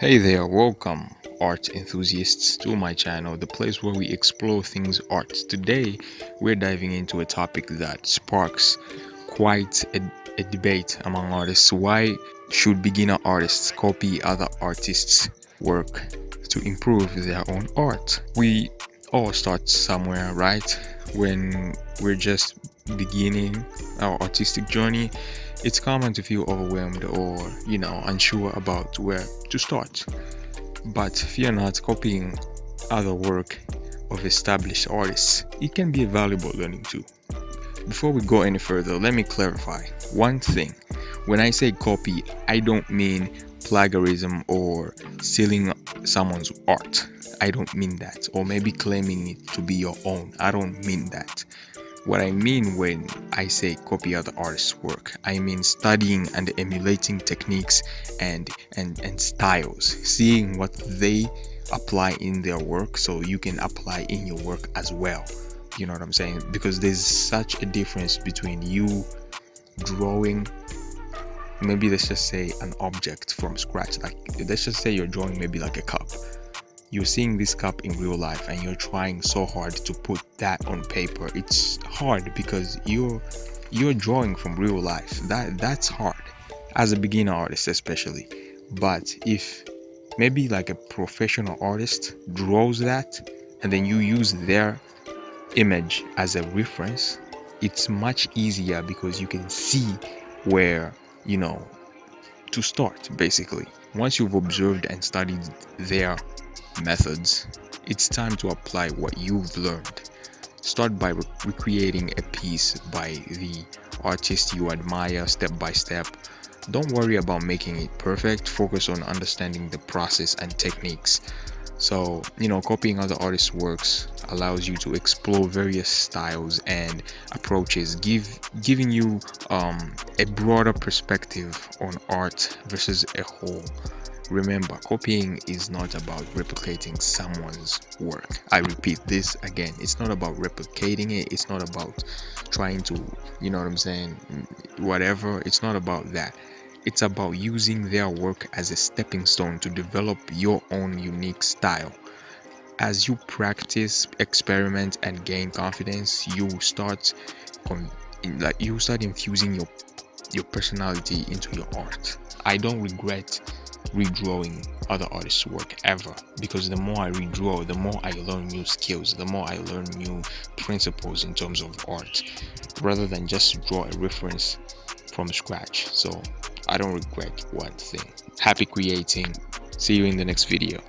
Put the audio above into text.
Hey there, welcome art enthusiasts to my channel, the place where we explore things art. Today, we're diving into a topic that sparks quite a debate among artists. Why should beginner artists copy other artists' work to improve their own art? We all start somewhere, right? When we're just beginning our artistic journey, it's common to feel overwhelmed or, unsure about where to start. But fear not, copying other work of established artists. It can be a valuable learning tool. Before we go any further, let me clarify one thing. When I say copy, I don't mean plagiarism or stealing someone's art. I don't mean that. Or maybe claiming it to be your own. I don't mean that. What I mean when I say copy other artists' work, I mean studying and emulating techniques and styles, seeing what they apply in their work so you can apply in your work as well. You know what I'm saying? Because there's such a difference between you drawing, maybe let's just say an object from scratch. Like let's just say you're drawing maybe like a cup. You're seeing this cup in real life and you're trying so hard to put that on paper. It's hard because you're drawing from real life. That's hard as a beginner artist especially. But if maybe like a professional artist draws that and then you use their image as a reference, it's much easier because you can see where, to start basically. Once you've observed and studied their methods, it's time to apply what you've learned. Start by recreating a piece by the artist you admire step by step. Don't worry about making it perfect, focus on understanding the process and techniques. So, copying other artists' works allows you to explore various styles and approaches, giving you a broader perspective on art versus a whole. Remember, copying is not about replicating someone's work. I repeat this again. It's not about replicating it. It's not about trying to, whatever. It's not about that. It's about using their work as a stepping stone to develop your own unique style. As you practice, experiment, and gain confidence, you start infusing your personality into your art. I don't regret redrawing other artists' work ever, because the more I redraw, the more I learn new skills, the more I learn new principles in terms of art, rather than just draw a reference from scratch. So I don't regret one thing. Happy creating. See you in the next video.